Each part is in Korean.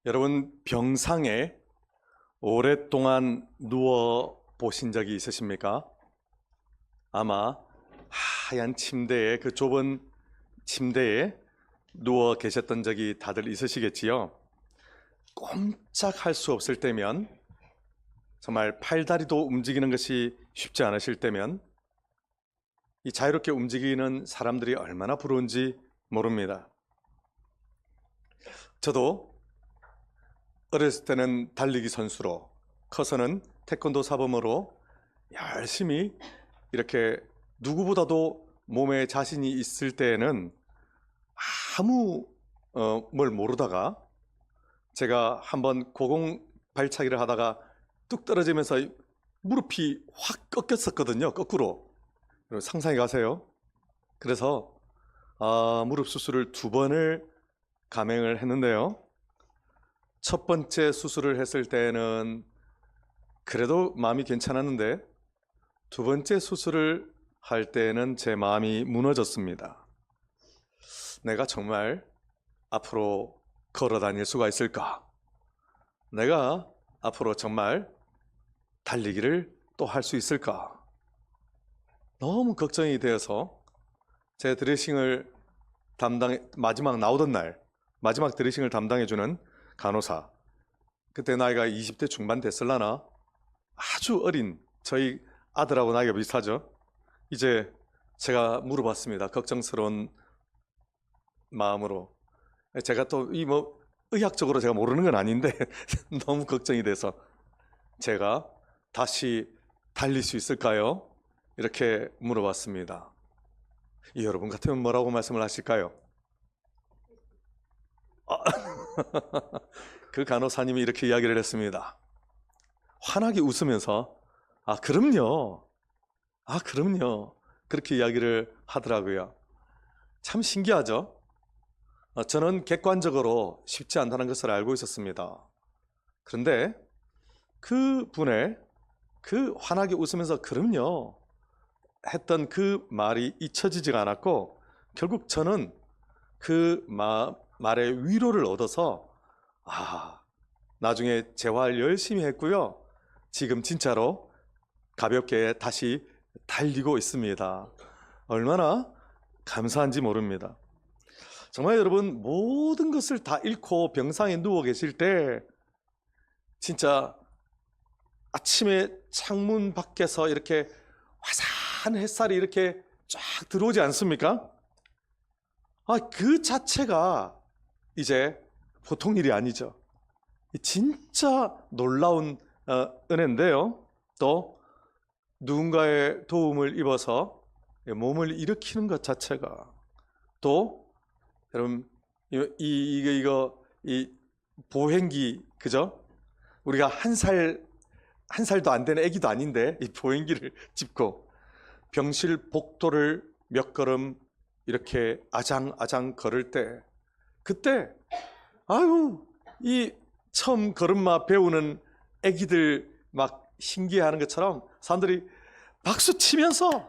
여러분, 병상에 오랫동안 누워 보신 적이 있으십니까? 아마 하얀 침대에, 그 좁은 침대에 누워 계셨던 적이 다들 있으시겠지요. 꼼짝할 수 없을 때면, 정말 팔다리도 움직이는 것이 쉽지 않으실 때면 이 자유롭게 움직이는 사람들이 얼마나 부러운지 모릅니다. 저도 어렸을 때는 달리기 선수로, 커서는 태권도 사범으로 열심히 이렇게 누구보다도 몸에 자신이 있을 때에는 아무 뭘 모르다가 제가 한번 고공 발차기를 하다가 뚝 떨어지면서 무릎이 확 꺾였었거든요. 거꾸로. 상상해 가세요. 그래서 무릎 수술을 2번을 감행을 했는데요. 첫 번째 수술을 했을 때는 그래도 마음이 괜찮았는데, 2번째 수술을 할 때는 제 마음이 무너졌습니다. 내가 정말 앞으로 걸어 다닐 수가 있을까? 내가 앞으로 정말 달리기를 또 할 수 있을까? 너무 걱정이 되어서 제 드레싱을 마지막 나오던 날, 마지막 드레싱을 담당해주는 간호사, 그때 나이가 20대 중반 됐을라나, 아주 어린 저희 아들하고 나이가 비슷하죠. 이제 제가 물어봤습니다. 걱정스러운 마음으로. 제가 또 의학적으로 제가 모르는 건 아닌데 너무 걱정이 돼서, 제가 다시 달릴 수 있을까요? 이렇게 물어봤습니다. 여러분 같으면 뭐라고 말씀을 하실까요? 그 간호사님이 이렇게 이야기를 했습니다. 환하게 웃으면서 그럼요. 그럼요. 그렇게 이야기를 하더라고요. 참 신기하죠? 저는 객관적으로 쉽지 않다는 것을 알고 있었습니다. 그런데 그 분의 그 환하게 웃으면서 그럼요 했던 그 말이 잊혀지지가 않았고, 결국 저는 그 말에 위로를 얻어서 나중에 재활 열심히 했고요. 지금 진짜로 가볍게 다시 달리고 있습니다. 얼마나 감사한지 모릅니다. 정말 여러분, 모든 것을 다 잃고 병상에 누워 계실 때 진짜 아침에 창문 밖에서 이렇게 화사한 햇살이 이렇게 쫙 들어오지 않습니까? 그 자체가 이제 보통 일이 아니죠. 진짜 놀라운 은혜인데요. 또 누군가의 도움을 입어서 몸을 일으키는 것 자체가, 또 여러분 이 보행기, 그죠? 우리가 한 살도 안 되는 아기도 아닌데 이 보행기를 짚고 병실 복도를 몇 걸음 이렇게 아장아장 걸을 때, 그때 이 처음 걸음마 배우는 아기들 막 신기해하는 것처럼 사람들이 박수 치면서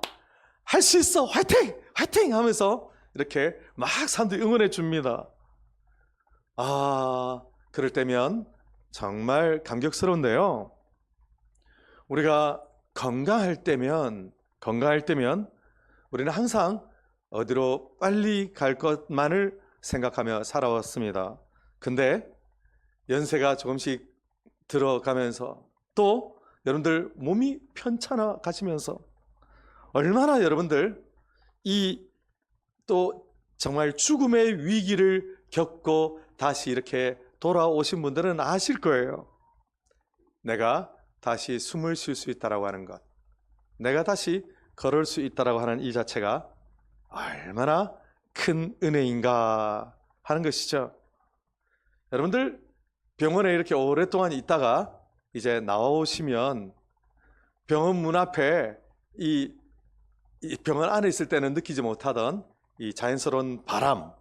할 수 있어, 화이팅! 화이팅! 하면서 이렇게 막 사람들이 응원해 줍니다. 그럴 때면 정말 감격스러운데요. 우리가 건강할 때면 우리는 항상 어디로 빨리 갈 것만을 생각하며 살아왔습니다. 근데 연세가 조금씩 들어가면서, 또 여러분들 몸이 편찮아 가시면서, 얼마나 여러분들 또 정말 죽음의 위기를 겪고 다시 이렇게 돌아오신 분들은 아실 거예요. 내가 다시 숨을 쉴 수 있다라고 하는 것, 내가 다시 걸을 수 있다라고 하는 이 자체가 얼마나 큰 은혜인가 하는 것이죠. 여러분들 병원에 이렇게 오랫동안 있다가 이제 나오시면 병원 문 앞에 이 병원 안에 있을 때는 느끼지 못하던 이 자연스러운 바람,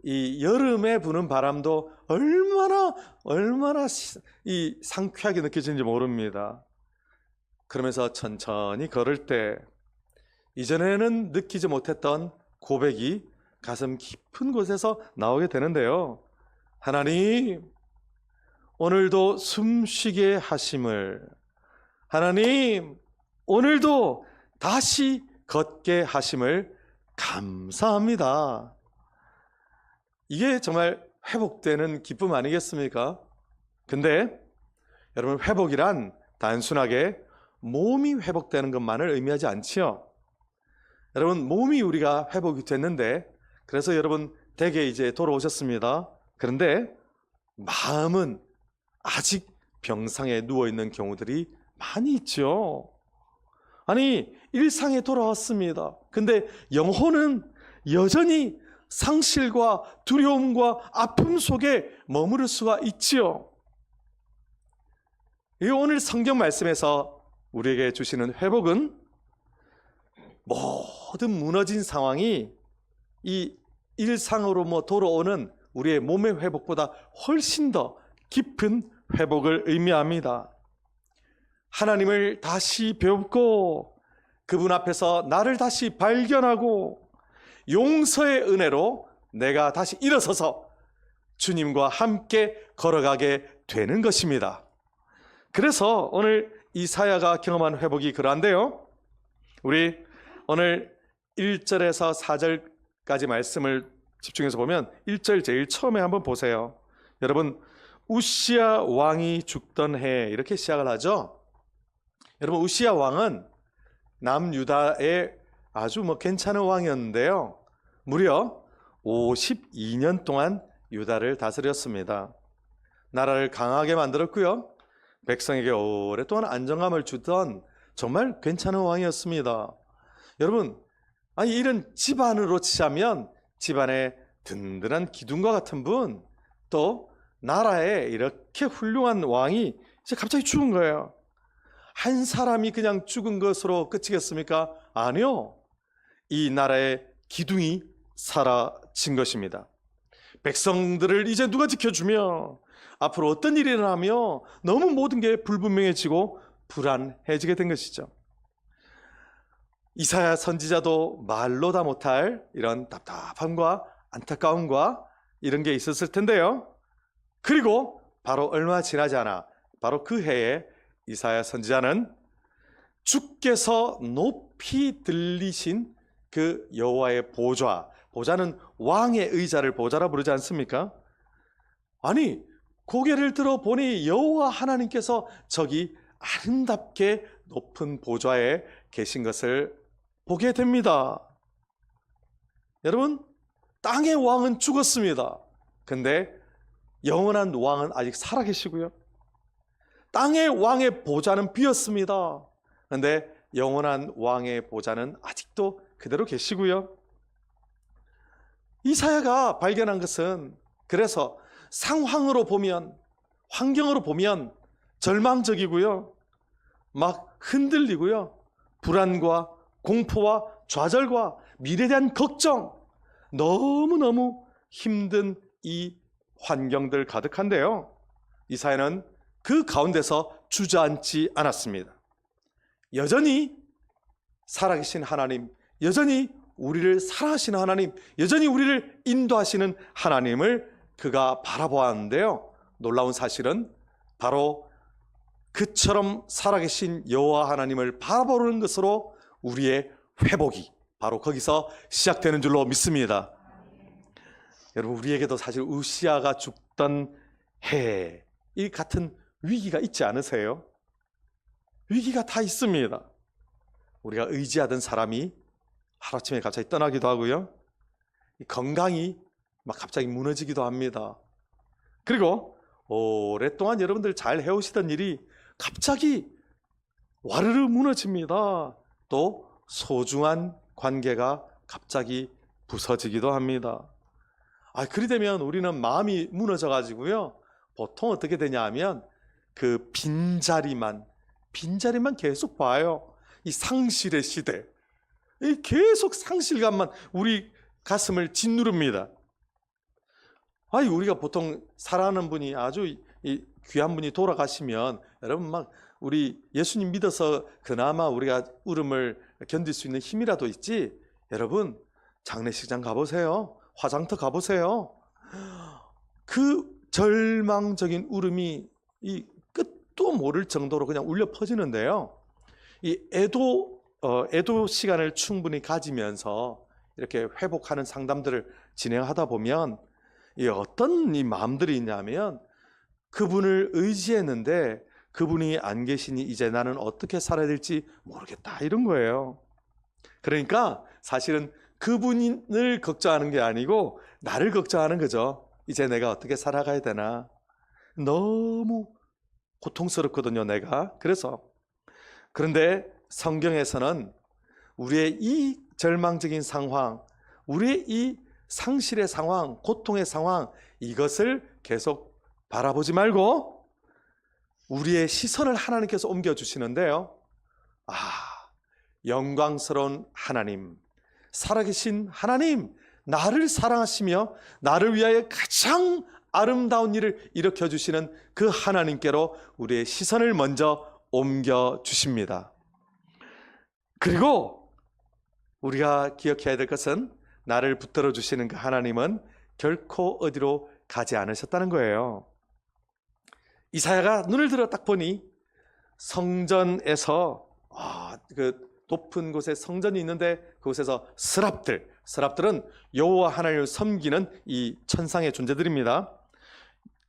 이 여름에 부는 바람도 얼마나 이 상쾌하게 느껴지는지 모릅니다. 그러면서 천천히 걸을 때 이전에는 느끼지 못했던 고백이 가슴 깊은 곳에서 나오게 되는데요. 하나님, 오늘도 숨쉬게 하심을, 하나님, 오늘도 다시 걷게 하심을 감사합니다. 이게 정말 회복되는 기쁨 아니겠습니까? 근데 여러분, 회복이란 단순하게 몸이 회복되는 것만을 의미하지 않지요. 여러분, 몸이 우리가 회복이 됐는데, 그래서 여러분 댁에 이제 돌아오셨습니다. 그런데 마음은 아직 병상에 누워있는 경우들이 많이 있죠. 아니, 일상에 돌아왔습니다. 근데 영혼은 여전히 상실과 두려움과 아픔 속에 머무를 수가 있지요. 이 오늘 성경 말씀에서 우리에게 주시는 회복은 모든 무너진 상황이 이 일상으로 돌아오는 우리의 몸의 회복보다 훨씬 더 깊은 회복을 의미합니다. 하나님을 다시 배우고 그분 앞에서 나를 다시 발견하고 용서의 은혜로 내가 다시 일어서서 주님과 함께 걸어가게 되는 것입니다. 그래서 오늘 이사야가 경험한 회복이 그러한데요. 우리 오늘 1절에서 4절까지 말씀을 집중해서 보면 1절 제일 처음에 한번 보세요. 여러분, 우시야 왕이 죽던 해, 이렇게 시작을 하죠. 여러분, 우시야 왕은 남유다의 아주 괜찮은 왕이었는데요, 무려 52년 동안 유다를 다스렸습니다. 나라를 강하게 만들었고요, 백성에게 오랫동안 안정감을 주던 정말 괜찮은 왕이었습니다. 여러분, 아니, 이런 집안으로 치자면 집안의 든든한 기둥과 같은 분, 또 나라에 이렇게 훌륭한 왕이 이제 갑자기 죽은 거예요. 한 사람이 그냥 죽은 것으로 끝이겠습니까? 아니요. 이 나라의 기둥이 사라진 것입니다. 백성들을 이제 누가 지켜주며 앞으로 어떤 일이 일어나며 너무 모든 게 불분명해지고 불안해지게 된 것이죠. 이사야 선지자도 말로 다 못할 이런 답답함과 안타까움과 이런 게 있었을 텐데요. 그리고 바로 얼마 지나지 않아 바로 그 해에 이사야 선지자는 주께서 높이 들리신 그 여호와의 보좌는 왕의 의자를 보좌라 부르지 않습니까? 아니, 고개를 들어 보니 여호와 하나님께서 저기 아름답게 높은 보좌에 계신 것을 보게 됩니다. 여러분, 땅의 왕은 죽었습니다. 근데 영원한 왕은 아직 살아계시고요, 땅의 왕의 보좌는 비었습니다. 그런데 영원한 왕의 보좌는 아직도 그대로 계시고요. 이사야가 발견한 것은, 그래서 상황으로 보면, 환경으로 보면 절망적이고요, 막 흔들리고요, 불안과 공포와 좌절과 미래에 대한 걱정, 너무너무 힘든 이 환경들 가득한데요, 이사야는 그 가운데서 주저앉지 않았습니다. 여전히 살아계신 하나님, 여전히 우리를 사랑하시는 하나님, 여전히 우리를 인도하시는 하나님을 그가 바라보았는데요, 놀라운 사실은 바로 그처럼 살아계신 여호와 하나님을 바라보는 것으로 우리의 회복이 바로 거기서 시작되는 줄로 믿습니다. 여러분, 우리에게도 사실 우시야가 죽던 해, 이 같은 위기가 있지 않으세요? 위기가 다 있습니다. 우리가 의지하던 사람이 하루아침에 갑자기 떠나기도 하고요, 건강이 막 갑자기 무너지기도 합니다. 그리고 오랫동안 여러분들 잘 해오시던 일이 갑자기 와르르 무너집니다. 또 소중한 관계가 갑자기 부서지기도 합니다. 그리 되면 우리는 마음이 무너져 가지고요, 보통 어떻게 되냐 하면 그 빈자리만 계속 봐요. 이 상실의 시대, 계속 상실감만 우리 가슴을 짓누릅니다. 우리가 보통 사랑하는 분이 아주 귀한 분이 돌아가시면, 여러분, 막 우리 예수님 믿어서 그나마 우리가 울음을 견딜 수 있는 힘이라도 있지, 여러분, 장례식장 가보세요, 화장터 가보세요. 그 절망적인 울음이 이 끝도 모를 정도로 그냥 울려 퍼지는데요. 이 애도 시간을 충분히 가지면서 이렇게 회복하는 상담들을 진행하다 보면 이 어떤 이 마음들이 있냐면, 그분을 의지했는데 그분이 안 계시니 이제 나는 어떻게 살아야 될지 모르겠다, 이런 거예요. 그러니까 사실은 그분을 걱정하는 게 아니고 나를 걱정하는 거죠. 이제 내가 어떻게 살아가야 되나. 너무 고통스럽거든요, 내가. 그런데 성경에서는 우리의 이 절망적인 상황, 우리의 이 상실의 상황, 고통의 상황, 이것을 계속 바라보지 말고 우리의 시선을 하나님께서 옮겨주시는데요. 영광스러운 하나님, 살아계신 하나님, 나를 사랑하시며 나를 위하여 가장 아름다운 일을 일으켜주시는 그 하나님께로 우리의 시선을 먼저 옮겨주십니다. 그리고 우리가 기억해야 될 것은, 나를 붙들어 주시는 그 하나님은 결코 어디로 가지 않으셨다는 거예요. 이사야가 눈을 들어 딱 보니 성전에서 그 높은 곳에 성전이 있는데, 그곳에서 스랍들은 여호와 하나님을 섬기는 이 천상의 존재들입니다.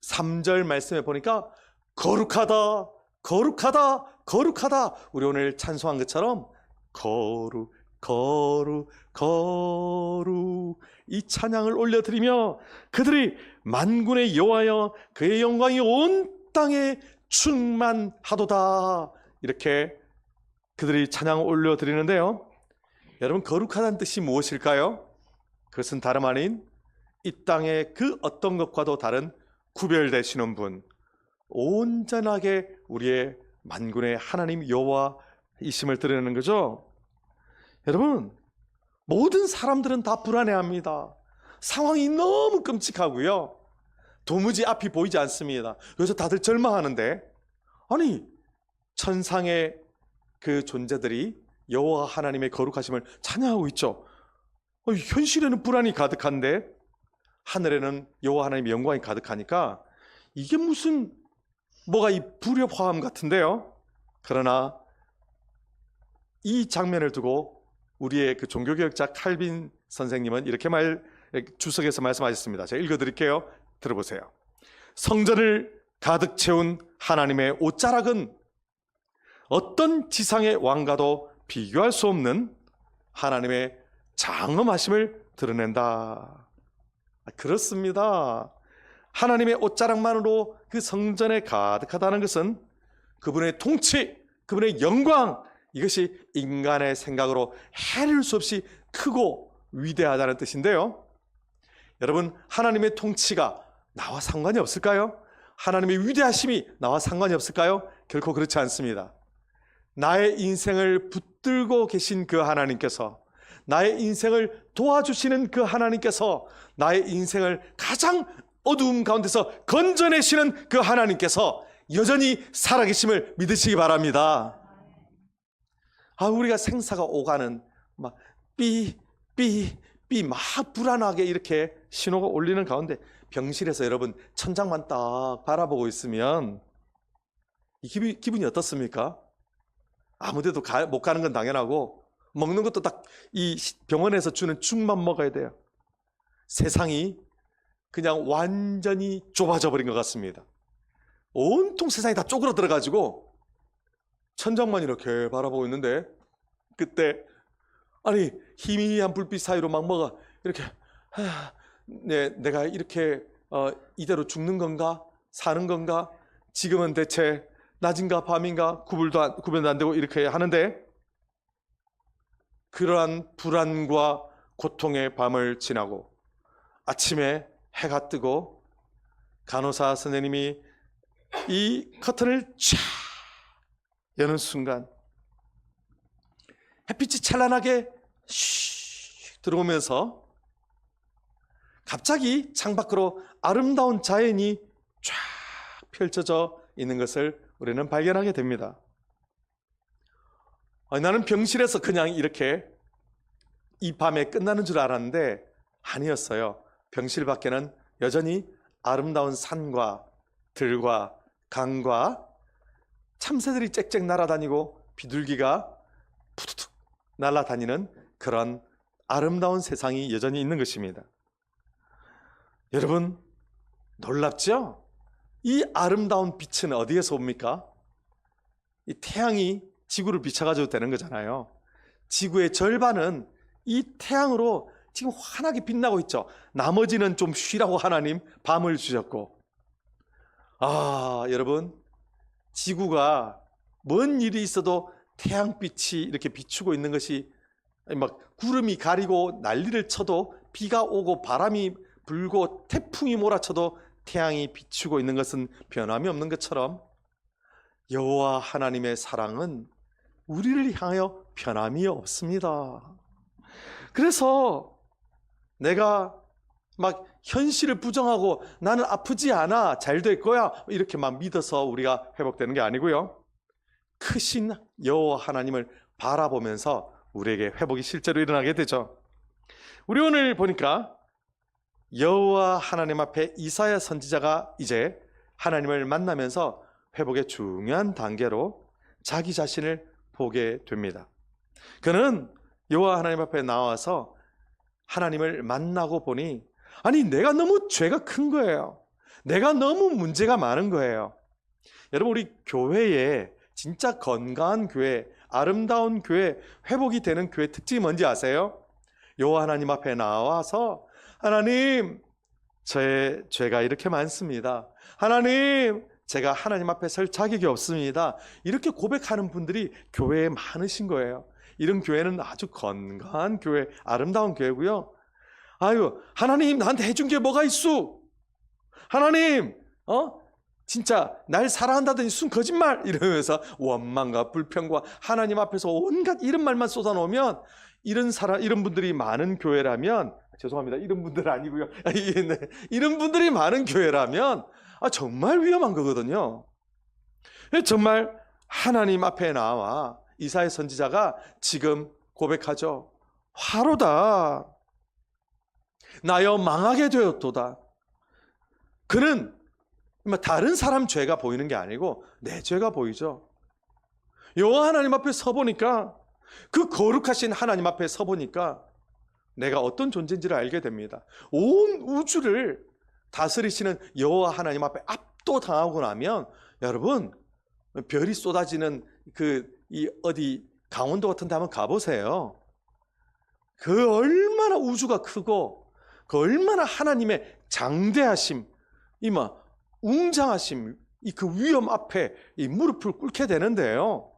3절 말씀에 보니까 거룩하다, 거룩하다, 거룩하다. 우리 오늘 찬송한 것처럼 거룩, 거룩, 거룩, 이 찬양을 올려드리며 그들이 만군의 여호와여 그의 영광이 온 땅에 충만하도다, 이렇게 그들이 찬양을 올려드리는데요. 여러분, 거룩하다는 뜻이 무엇일까요? 그것은 다름 아닌 이 땅의 그 어떤 것과도 다른 구별되시는 분, 온전하게 우리의 만군의 하나님 여호와이심을 드러내는 거죠. 여러분, 모든 사람들은 다 불안해합니다. 상황이 너무 끔찍하고요, 도무지 앞이 보이지 않습니다. 그래서 다들 절망하는데, 아니, 천상의 그 존재들이 여호와 하나님의 거룩하심을 찬양하고 있죠. 현실에는 불안이 가득한데 하늘에는 여호와 하나님의 영광이 가득하니까 이게 무슨 뭐가 이 불협화음 같은데요. 그러나 이 장면을 두고 우리의 그 종교개혁자 칼빈 선생님은 이렇게 주석에서 말씀하셨습니다. 제가 읽어드릴게요. 들어보세요. 성전을 가득 채운 하나님의 옷자락은 어떤 지상의 왕과도 비교할 수 없는 하나님의 장엄하심을 드러낸다. 그렇습니다. 하나님의 옷자락만으로 그 성전에 가득하다는 것은 그분의 통치, 그분의 영광, 이것이 인간의 생각으로 헤아릴 수 없이 크고 위대하다는 뜻인데요. 여러분, 하나님의 통치가 나와 상관이 없을까요? 하나님의 위대하심이 나와 상관이 없을까요? 결코 그렇지 않습니다. 나의 인생을 붙들고 계신 그 하나님께서, 나의 인생을 도와주시는 그 하나님께서, 나의 인생을 가장 어두움 가운데서 건져내시는 그 하나님께서 여전히 살아계심을 믿으시기 바랍니다. 우리가 생사가 오가는 막 막 불안하게 이렇게 신호가 울리는 가운데 병실에서 여러분 천장만 딱 바라보고 있으면 이 기분이 어떻습니까? 아무데도 못 가는 건 당연하고, 먹는 것도 딱 이 병원에서 주는 죽만 먹어야 돼요. 세상이 그냥 완전히 좁아져 버린 것 같습니다. 온통 세상이 다 쪼그라들어가지고 천장만 이렇게 바라보고 있는데, 그때 아니 희미한 불빛 사이로 막 뭐가 이렇게 내가 이렇게 이대로 죽는 건가 사는 건가, 지금은 대체 낮인가 밤인가 구별도 안 되고 이렇게 하는데, 그러한 불안과 고통의 밤을 지나고 아침에 해가 뜨고 간호사 선생님이 이 커튼을 쫙 여는 순간 햇빛이 찬란하게 들어오면서 갑자기 창밖으로 아름다운 자연이 쫙 펼쳐져 있는 것을 우리는 발견하게 됩니다. 나는 병실에서 그냥 이렇게 이 밤에 끝나는 줄 알았는데 아니었어요. 병실 밖에는 여전히 아름다운 산과 들과 강과 참새들이 짹짹 날아다니고 비둘기가 푸투툭 날아다니는 그런 아름다운 세상이 여전히 있는 것입니다. 여러분, 놀랍죠? 이 아름다운 빛은 어디에서 옵니까? 이 태양이 지구를 비춰가지고 되는 거잖아요. 지구의 절반은 이 태양으로 지금 환하게 빛나고 있죠. 나머지는 좀 쉬라고 하나님 밤을 주셨고, 여러분, 지구가 뭔 일이 있어도 태양빛이 이렇게 비추고 있는 것이, 막 구름이 가리고 난리를 쳐도, 비가 오고 바람이 불고 태풍이 몰아쳐도 태양이 비추고 있는 것은 변함이 없는 것처럼 여호와 하나님의 사랑은 우리를 향하여 변함이 없습니다. 그래서 내가 막 현실을 부정하고 나는 아프지 않아, 잘 될 거야, 이렇게 막 믿어서 우리가 회복되는 게 아니고요, 크신 여호와 하나님을 바라보면서 우리에게 회복이 실제로 일어나게 되죠. 우리 오늘 보니까 여호와 하나님 앞에 이사야 선지자가 이제 하나님을 만나면서 회복의 중요한 단계로 자기 자신을 보게 됩니다. 그는 여호와 하나님 앞에 나와서 하나님을 만나고 보니, 아니, 내가 너무 죄가 큰 거예요. 내가 너무 문제가 많은 거예요. 여러분, 우리 교회에 진짜 건강한 교회, 아름다운 교회, 회복이 되는 교회 특징이 뭔지 아세요? 여호와 하나님 앞에 나와서, 하나님, 저의 죄가 이렇게 많습니다. 하나님, 제가 하나님 앞에 설 자격이 없습니다. 이렇게 고백하는 분들이 교회에 많으신 거예요. 이런 교회는 아주 건강한 교회, 아름다운 교회고요. 하나님, 나한테 해준 게 뭐가 있어? 하나님, 진짜 날 사랑한다더니 순 거짓말, 이러면서 원망과 불평과 하나님 앞에서 온갖 이런 말만 쏟아놓으면, 이런 분들이 많은 교회라면, 죄송합니다, 이런 분들은 아니고요, 네. 이런 분들이 많은 교회라면 정말 위험한 거거든요. 정말 하나님 앞에 나와 이사야 선지자가 지금 고백하죠. 화로다, 나여 망하게 되었도다. 그는 다른 사람 죄가 보이는 게 아니고 내 죄가 보이죠. 여호와 하나님 앞에 서보니까, 그 거룩하신 하나님 앞에 서보니까 내가 어떤 존재인지를 알게 됩니다. 온 우주를 다스리시는 여호와 하나님 앞에 압도당하고 나면, 여러분, 별이 쏟아지는 어디 강원도 같은 데 한번 가보세요. 그 얼마나 우주가 크고, 그 얼마나 하나님의 장대하심, 웅장하심, 그 위험 앞에 무릎을 꿇게 되는데요,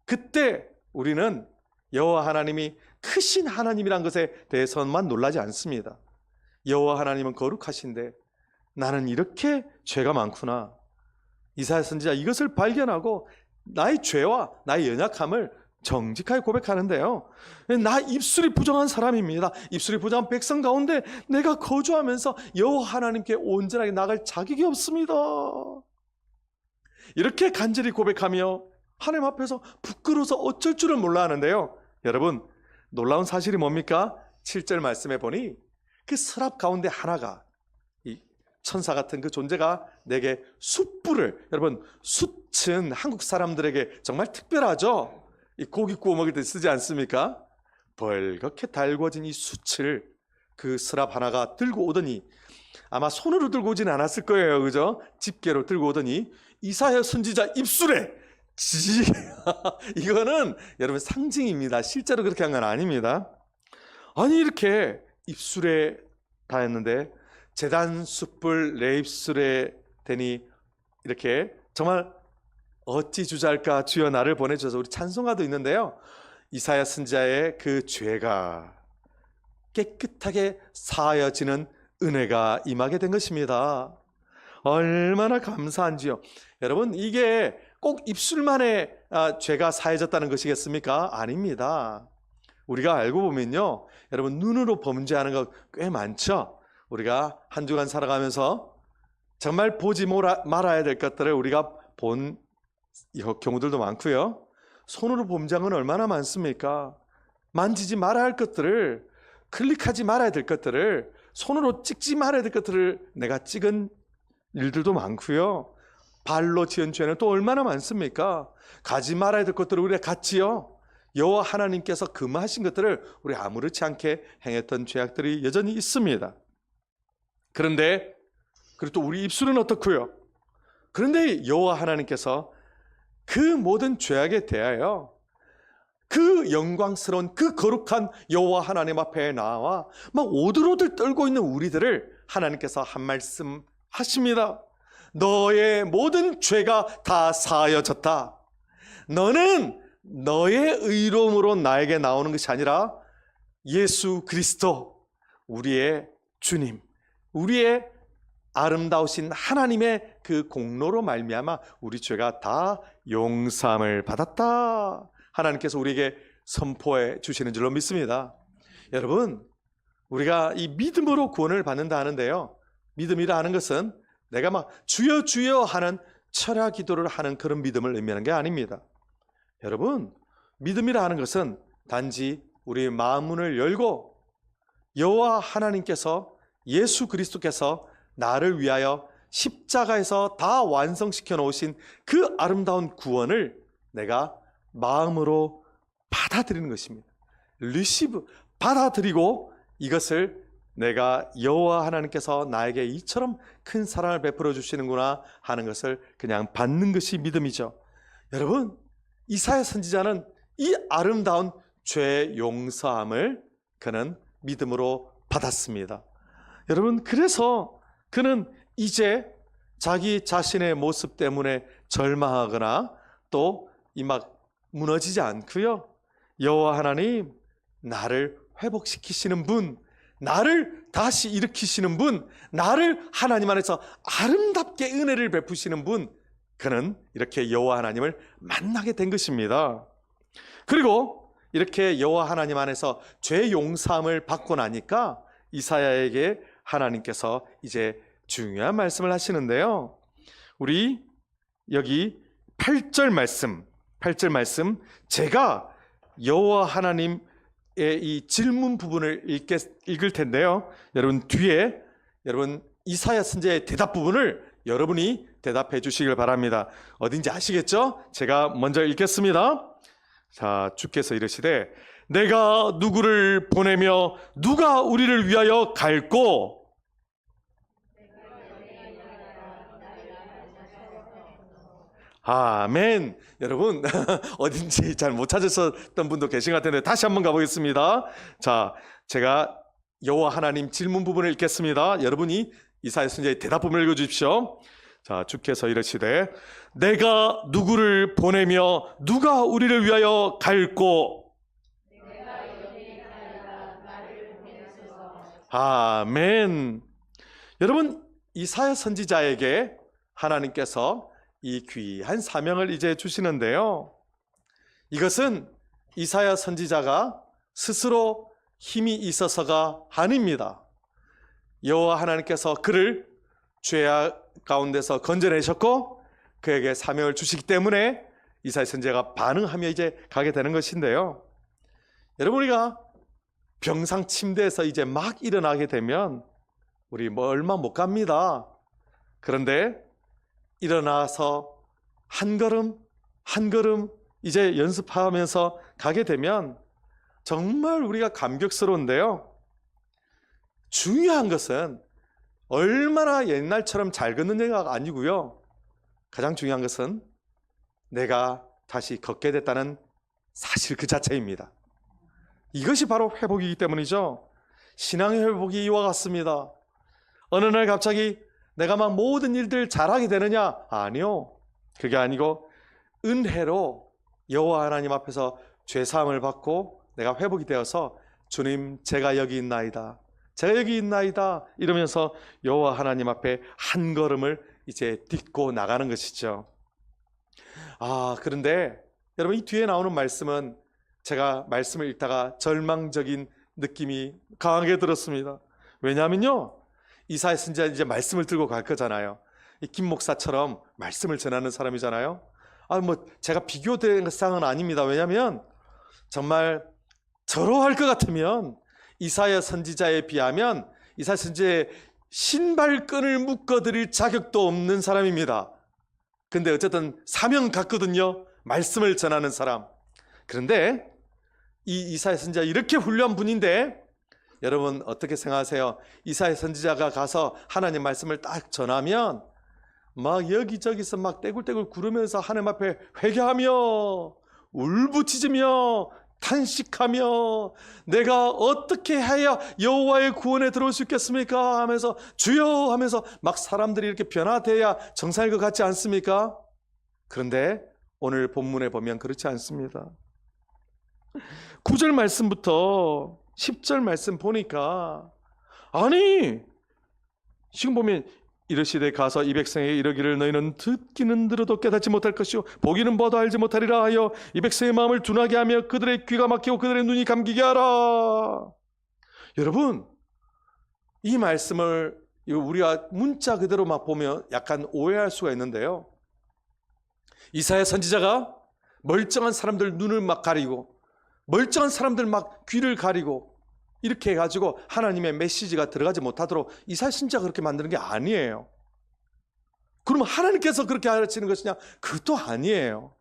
그때 우리는 여호와 하나님이 크신 하나님이란 것에 대해서만 놀라지 않습니다. 여호와 하나님은 거룩하신데 나는 이렇게 죄가 많구나. 이사야 선지자 이것을 발견하고 나의 죄와 나의 연약함을 정직하게 고백하는데요, 나 입술이 부정한 사람입니다. 입술이 부정한 백성 가운데 내가 거주하면서 여호와 하나님께 온전하게 나갈 자격이 없습니다. 이렇게 간절히 고백하며 하나님 앞에서 부끄러워서 어쩔 줄을 몰라 하는데요, 여러분, 놀라운 사실이 뭡니까? 7절 말씀해 보니 그 서랍 가운데 하나가, 이 천사 같은 그 존재가 내게 숯불을, 여러분, 숯은 한국 사람들에게 정말 특별하죠. 이 고기 구워 먹을 때 쓰지 않습니까? 벌겋게 달궈진 이 숯을 그 서랍 하나가 들고 오더니, 아마 손으로 들고 오진 않았을 거예요, 그죠? 집게로 들고 오더니 이사야 선지자 입술에 이거는 여러분 상징입니다. 실제로 그렇게 한 건 아닙니다. 아니, 이렇게 입술에 닿았는데, 제단 숯불 내 입술에 대니, 이렇게 정말 어찌 주잘까 주여 나를 보내주셔서, 우리 찬송가도 있는데요, 이사야 선지자의 그 죄가 깨끗하게 사하여지는 은혜가 임하게 된 것입니다. 얼마나 감사한지요. 여러분, 이게 꼭 입술만에 죄가 사해졌다는 것이겠습니까? 아닙니다. 우리가 알고 보면요, 여러분, 눈으로 범죄하는 거 꽤 많죠. 우리가 한 주간 살아가면서 정말 보지 말아야 될 것들을 우리가 본 경우들도 많고요. 손으로 범죄한 건 얼마나 많습니까? 만지지 말아야 할 것들을, 클릭하지 말아야 될 것들을 손으로 찍지 말아야 될 것들을 내가 찍은 일들도 많고요. 발로 지은 죄는 또 얼마나 많습니까? 가지 말아야 될 것들을 우리가 갔지요. 여호와 하나님께서 금하신 것들을 우리 아무렇지 않게 행했던 죄악들이 여전히 있습니다. 그런데 그리고 또 우리 입술은 어떻고요? 그런데 여호와 하나님께서 그 모든 죄악에 대하여 그 영광스러운 그 거룩한 여호와 하나님 앞에 나와 막 오들오들 떨고 있는 우리들을 하나님께서 한 말씀 하십니다. 너의 모든 죄가 다 사하여졌다. 너는 너의 의로움으로 나에게 나오는 것이 아니라 예수 그리스도, 우리의 주님, 우리의 아름다우신 하나님의 그 공로로 말미암아 우리 죄가 다 용서함을 받았다. 하나님께서 우리에게 선포해 주시는 줄로 믿습니다. 여러분, 우리가 이 믿음으로 구원을 받는다 하는데요, 믿음이라 하는 것은 내가 막 주여 주여 하는 철야 기도를 하는 그런 믿음을 의미하는 게 아닙니다. 여러분, 믿음이라 하는 것은 단지 우리의 마음문을 열고 여호와 하나님께서, 예수 그리스도께서 나를 위하여 십자가에서 다 완성시켜 놓으신 그 아름다운 구원을 내가 마음으로 받아들이는 것입니다. 리시브, 받아들이고 이것을 내가 여호와 하나님께서 나에게 이처럼 큰 사랑을 베풀어 주시는구나 하는 것을 그냥 받는 것이 믿음이죠. 여러분, 이사야 선지자는 이 아름다운 죄 용서함을 그는 믿음으로 받았습니다. 여러분, 그래서 그는 이제 자기 자신의 모습 때문에 절망하거나 또 이 막 무너지지 않고요, 여호와 하나님, 나를 회복시키시는 분, 나를 다시 일으키시는 분, 나를 하나님 안에서 아름답게 은혜를 베푸시는 분, 그는 이렇게 여호와 하나님을 만나게 된 것입니다. 그리고 이렇게 여호와 하나님 안에서 죄 용서함을 받고 나니까 이사야에게 하나님께서 이제 중요한 말씀을 하시는데요, 우리 여기 8절 말씀, 제가 여호와 하나님의 이 질문 부분을 읽을 텐데요, 여러분 뒤에 이사야 선지자의 대답 부분을 여러분이 대답해 주시길 바랍니다. 어딘지 아시겠죠? 제가 먼저 읽겠습니다. 자, 주께서 이르시되 내가 누구를 보내며 누가 우리를 위하여 갈꼬? 아멘. 여러분, 어딘지 잘 못 찾으셨던 분도 계신 것 같은데 다시 한번 가보겠습니다. 자, 제가 여호와 하나님 질문 부분을 읽겠습니다. 여러분이 이사야 선지자의 대답 부분을 읽어주십시오. 자, 주께서 이르시되 내가 누구를 보내며 누가 우리를 위하여 갈꼬? 아멘. 여러분, 이사야 선지자에게 하나님께서 이 귀한 사명을 이제 주시는데요, 이것은 이사야 선지자가 스스로 힘이 있어서가 아닙니다. 여호와 하나님께서 그를 죄악 가운데서 건져내셨고 그에게 사명을 주시기 때문에 이사야 선지자가 반응하며 이제 가게 되는 것인데요, 여러분, 우리가 병상 침대에서 이제 막 일어나게 되면 우리 얼마 못 갑니다. 그런데 일어나서 한 걸음 한 걸음 이제 연습하면서 가게 되면 정말 우리가 감격스러운데요, 중요한 것은 얼마나 옛날처럼 잘 걷느냐가 아니고요, 가장 중요한 것은 내가 다시 걷게 됐다는 사실 그 자체입니다. 이것이 바로 회복이기 때문이죠. 신앙의 회복이 이와 같습니다. 어느 날 갑자기 내가 막 모든 일들 잘하게 되느냐? 아니요. 그게 아니고 은혜로 여호와 하나님 앞에서 죄사함을 받고 내가 회복이 되어서 주님, 제가 여기 있나이다, 제가 여기 있나이다 이러면서 여호와 하나님 앞에 한 걸음을 이제 딛고 나가는 것이죠. 그런데 여러분, 이 뒤에 나오는 말씀은 제가 말씀을 읽다가 절망적인 느낌이 강하게 들었습니다. 왜냐하면요, 이사야 선지자 이제 말씀을 들고 갈 거잖아요. 이 김 목사처럼 말씀을 전하는 사람이잖아요. 제가 비교되는 상은 아닙니다. 왜냐하면 정말 저러 할 것 같으면 이사야 선지자에 비하면 이사야 선지자의 신발끈을 묶어드릴 자격도 없는 사람입니다. 근데 어쨌든 사명 같거든요. 말씀을 전하는 사람. 그런데 이 이사야 선지자 이렇게 훌륭한 분인데 여러분 어떻게 생각하세요? 이사야 선지자가 가서 하나님 말씀을 딱 전하면 막 여기저기서 막 떼굴떼굴 구르면서 하나님 앞에 회개하며 울부짖으며 탄식하며 내가 어떻게 해야 여호와의 구원에 들어올 수 있겠습니까? 하면서 주여 하면서 막 사람들이 이렇게 변화돼야 정상일 것 같지 않습니까? 그런데 오늘 본문에 보면 그렇지 않습니다. 9절 말씀부터 10절 말씀 보니까 아니 지금 보면 이르시되 가서 이 백성에게 이르기를 너희는 듣기는 들어도 깨닫지 못할 것이요 보기는 봐도 알지 못하리라 하여 이 백성의 마음을 둔하게 하며 그들의 귀가 막히고 그들의 눈이 감기게 하라. 여러분 이 말씀을 우리가 문자 그대로 막 보면 약간 오해할 수가 있는데요. 이사야 선지자가 멀쩡한 사람들 눈을 막 가리고 멀쩡한 사람들 막 귀를 가리고 이렇게 해가지고 하나님의 메시지가 들어가지 못하도록 이사야 선지자가 그렇게 만드는 게 아니에요. 그러면 하나님께서 그렇게 가르치는 것이냐? 그것도 아니에요.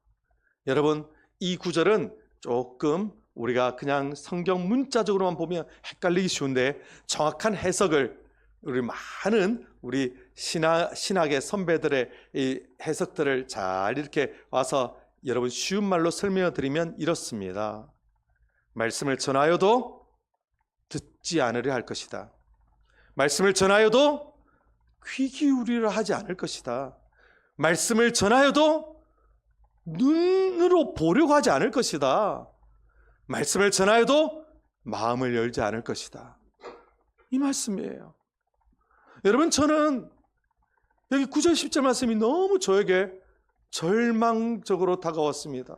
여러분 이 구절은 조금 우리가 그냥 성경 문자적으로만 보면 헷갈리기 쉬운데 정확한 해석을 우리 많은 우리 신학의 선배들의 이 해석들을 잘 이렇게 와서 여러분 쉬운 말로 설명해 드리면 이렇습니다. 말씀을 전하여도 듣지 않으려 할 것이다. 말씀을 전하여도 귀 기울이려 하지 않을 것이다. 말씀을 전하여도 눈으로 보려고 하지 않을 것이다. 말씀을 전하여도 마음을 열지 않을 것이다. 이 말씀이에요. 여러분 저는 여기 9절 10절 말씀이 너무 저에게 절망적으로 다가왔습니다.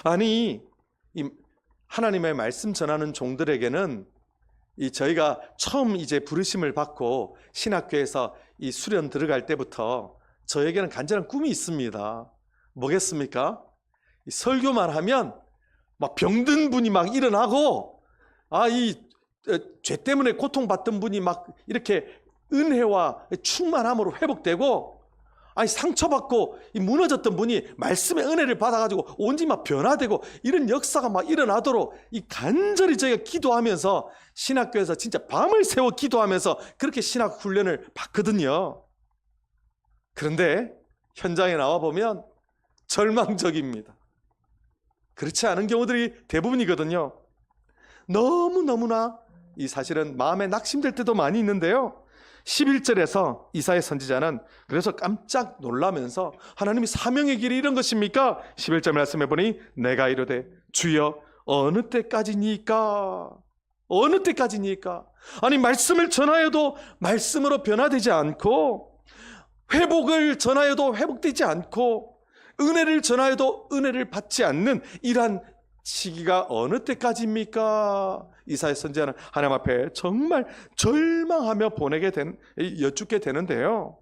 아니 이 하나님의 말씀 전하는 종들에게는 이 저희가 처음 이제 부르심을 받고 신학교에서 이 수련 들어갈 때부터 저에게는 간절한 꿈이 있습니다. 뭐겠습니까? 이 설교만 하면 막 병든 분이 막 일어나고 이 죄 때문에 고통받던 분이 막 이렇게 은혜와 충만함으로 회복되고 상처받고 무너졌던 분이 말씀의 은혜를 받아가지고 온전히 막 변화되고 이런 역사가 막 일어나도록 이 간절히 저희가 기도하면서 신학교에서 진짜 밤을 새워 기도하면서 그렇게 신학 훈련을 받거든요. 그런데 현장에 나와보면 절망적입니다. 그렇지 않은 경우들이 대부분이거든요. 너무너무나 이 사실은 마음에 낙심될 때도 많이 있는데요. 11절에서 이사야 선지자는 그래서 깜짝 놀라면서 하나님이 사명의 길이 이런 것입니까? 11절 말씀해 보니 내가 이르되 주여 어느 때까지니까? 어느 때까지니까? 아니 말씀을 전하여도 말씀으로 변화되지 않고 회복을 전하여도 회복되지 않고 은혜를 전하여도 은혜를 받지 않는 이러한 시기가 어느 때까지입니까? 이사야 선지자는 하나님 앞에 정말 절망하며 여쭙게 되는데요.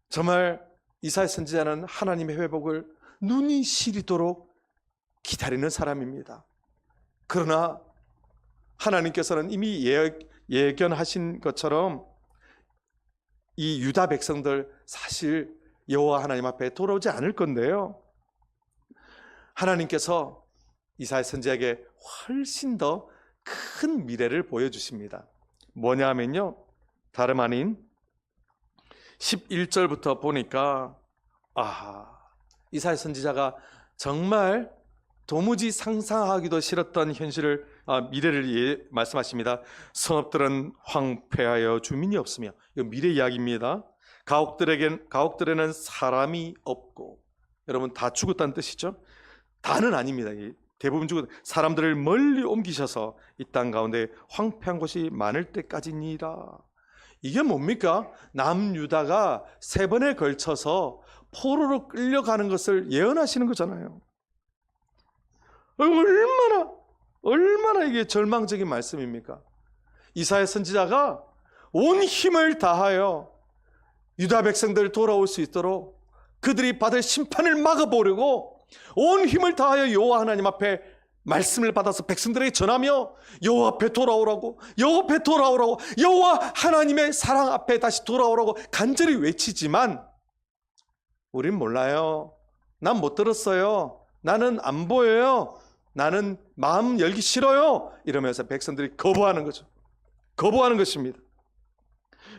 정말 이사야 선지자는 하나님의 회복을 눈이 시리도록 기다리는 사람입니다. 그러나 하나님께서는 이미 예견하신 것처럼 이 유다 백성들 사실 여호와 하나님 앞에 돌아오지 않을 건데요. 하나님께서 이사야 선지자에게 훨씬 더 큰 미래를 보여주십니다. 뭐냐 하면요, 다름 아닌 11절부터 보니까 이사야 선지자가 정말 도무지 상상하기도 싫었던 현실을 미래를 말씀하십니다. 성읍들은 황폐하여 주민이 없으며, 이거 미래 이야기입니다. 가옥들에는 사람이 없고, 여러분 다 죽었다는 뜻이죠? 다는 아닙니다. 대부분 죽은 사람들을 멀리 옮기셔서 이 땅 가운데 황폐한 곳이 많을 때까지니라. 이게 뭡니까? 남유다가 3번에 걸쳐서 포로로 끌려가는 것을 예언하시는 거잖아요. 얼마나 이게 절망적인 말씀입니까? 이사야 선지자가 온 힘을 다하여 유다 백성들 돌아올 수 있도록 그들이 받을 심판을 막아보려고 온 힘을 다하여 여호와 하나님 앞에 말씀을 받아서 백성들에게 전하며 여호와 앞에 돌아오라고, 여호와 앞에 돌아오라고, 여호와 하나님의 사랑 앞에 다시 돌아오라고 간절히 외치지만 우린 몰라요. 난 못 들었어요. 나는 안 보여요. 나는 마음 열기 싫어요. 이러면서 백성들이 거부하는 거죠. 거부하는 것입니다.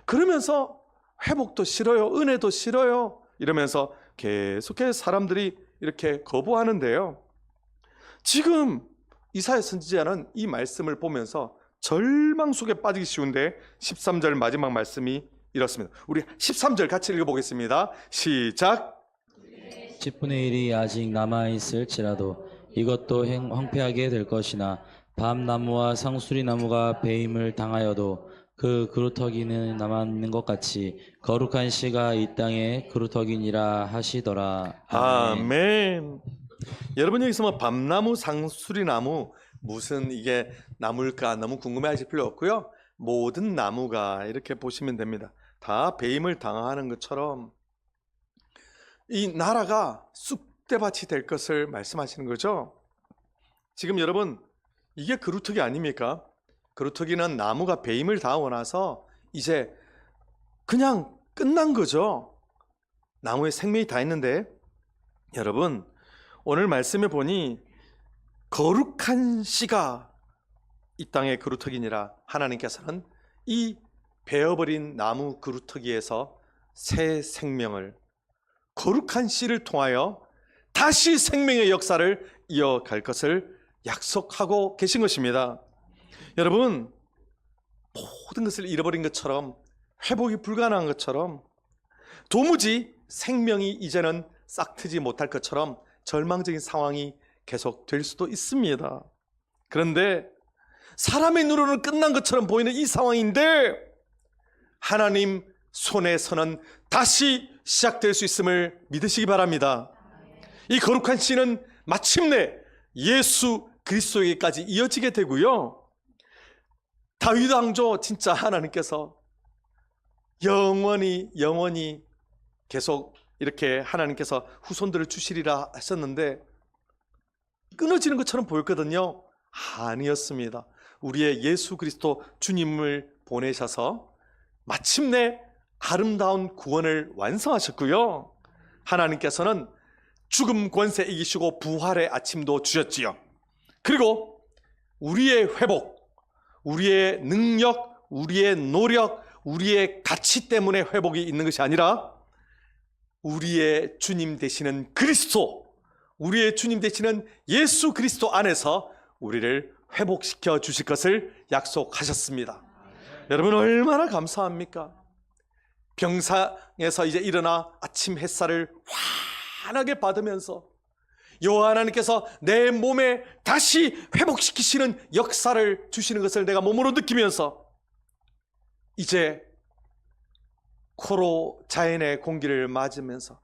그러면서 회복도 싫어요. 은혜도 싫어요. 이러면서 계속해서 사람들이 이렇게 거부하는데요. 지금 이사야 선지자는 이 말씀을 보면서 절망 속에 빠지기 쉬운데 13절 마지막 말씀이 이렇습니다. 우리 13절 같이 읽어보겠습니다. 시작. 10분의 1이 아직 남아있을지라도 이것도 황폐하게 될 것이나 밤나무와 상수리나무가 배임을 당하여도 그 그루터기는 남아있는 것 같이 거룩한 씨가 이 땅에 그루터기니라 하시더라. 아멘. 여러분 여기서 뭐 밤나무, 상수리나무 무슨 이게 나무일까 너무 궁금해하실 필요 없고요. 모든 나무가 이렇게 보시면 됩니다. 다 배임을 당하는 것처럼 이 나라가 쑥대밭이 될 것을 말씀하시는 거죠. 지금 여러분 이게 그루터기 아닙니까? 그루터기는 나무가 배임을 당하고 나서 이제 그냥 끝난 거죠. 나무에 생명이 다 있는데 여러분 오늘 말씀에 보니 거룩한 씨가 이 땅의 그루터기니라 하나님께서는 이 베어버린 나무 그루터기에서 새 생명을 거룩한 씨를 통하여 다시 생명의 역사를 이어갈 것을 약속하고 계신 것입니다. 여러분 모든 것을 잃어버린 것처럼 회복이 불가능한 것처럼 도무지 생명이 이제는 싹트지 못할 것처럼 절망적인 상황이 계속될 수도 있습니다. 그런데 사람의 눈으로는 끝난 것처럼 보이는 이 상황인데 하나님 손에서는 다시 시작될 수 있음을 믿으시기 바랍니다. 이 거룩한 씨는 마침내 예수 그리스도에게까지 이어지게 되고요. 다윗 왕조 진짜 하나님께서 영원히 계속 이렇게 하나님께서 후손들을 주시리라 하셨는데 끊어지는 것처럼 보였거든요. 아니었습니다. 우리의 예수 그리스도 주님을 보내셔서 마침내 아름다운 구원을 완성하셨고요. 하나님께서는 죽음 권세 이기시고 부활의 아침도 주셨지요. 그리고 우리의 회복, 우리의 능력, 우리의 노력, 우리의 가치 때문에 회복이 있는 것이 아니라 우리의 주님 되시는 그리스도, 우리의 주님 되시는 예수 그리스도 안에서 우리를 회복시켜 주실 것을 약속하셨습니다. 여러분 얼마나 감사합니까? 병상에서 이제 일어나 아침 햇살을 환하게 받으면서 여호와 하나님께서 내 몸에 다시 회복시키시는 역사를 주시는 것을 내가 몸으로 느끼면서 이제 코로 자연의 공기를 맞으면서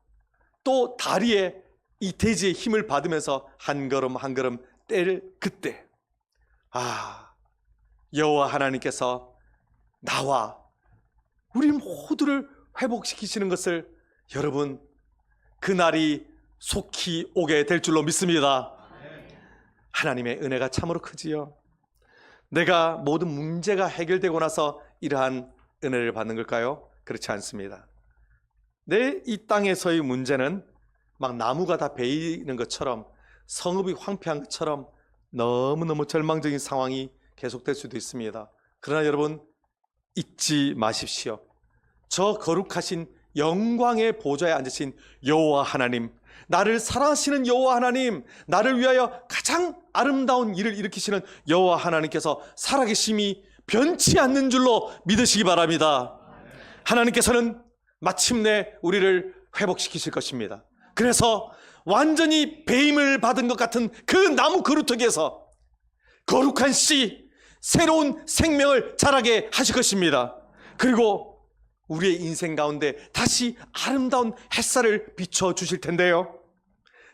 또 다리에 이 대지의 힘을 받으면서 한 걸음 한 걸음 뗄 그때 여호와 하나님께서 나와 우리 모두를 회복시키시는 것을 여러분 그날이 속히 오게 될 줄로 믿습니다. 하나님의 은혜가 참으로 크지요. 내가 모든 문제가 해결되고 나서 이러한 은혜를 받는 걸까요? 그렇지 않습니다. 내 이 땅에서의 문제는 막 나무가 다 베이는 것처럼 성읍이 황폐한 것처럼 너무너무 절망적인 상황이 계속될 수도 있습니다. 그러나 여러분 잊지 마십시오. 저 거룩하신 영광의 보좌에 앉으신 여호와 하나님, 나를 사랑하시는 여호와 하나님, 나를 위하여 가장 아름다운 일을 일으키시는 여호와 하나님께서 살아계심이 변치 않는 줄로 믿으시기 바랍니다. 하나님께서는 마침내 우리를 회복시키실 것입니다. 그래서 완전히 배임을 받은 것 같은 그 나무 그루터기에서 거룩한 씨, 새로운 생명을 자라게 하실 것입니다. 그리고 우리의 인생 가운데 다시 아름다운 햇살을 비춰주실 텐데요,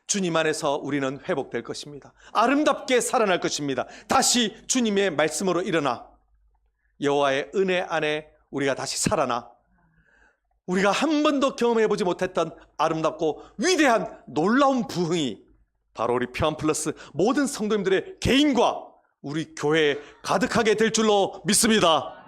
주님 안에서 우리는 회복될 것입니다. 아름답게 살아날 것입니다. 다시 주님의 말씀으로 일어나 여호와의 은혜 안에 우리가 다시 살아나 우리가 한 번도 경험해보지 못했던 아름답고 위대한 놀라운 부흥이 바로 우리 평안 플러스 모든 성도님들의 개인과 우리 교회에 가득하게 될 줄로 믿습니다.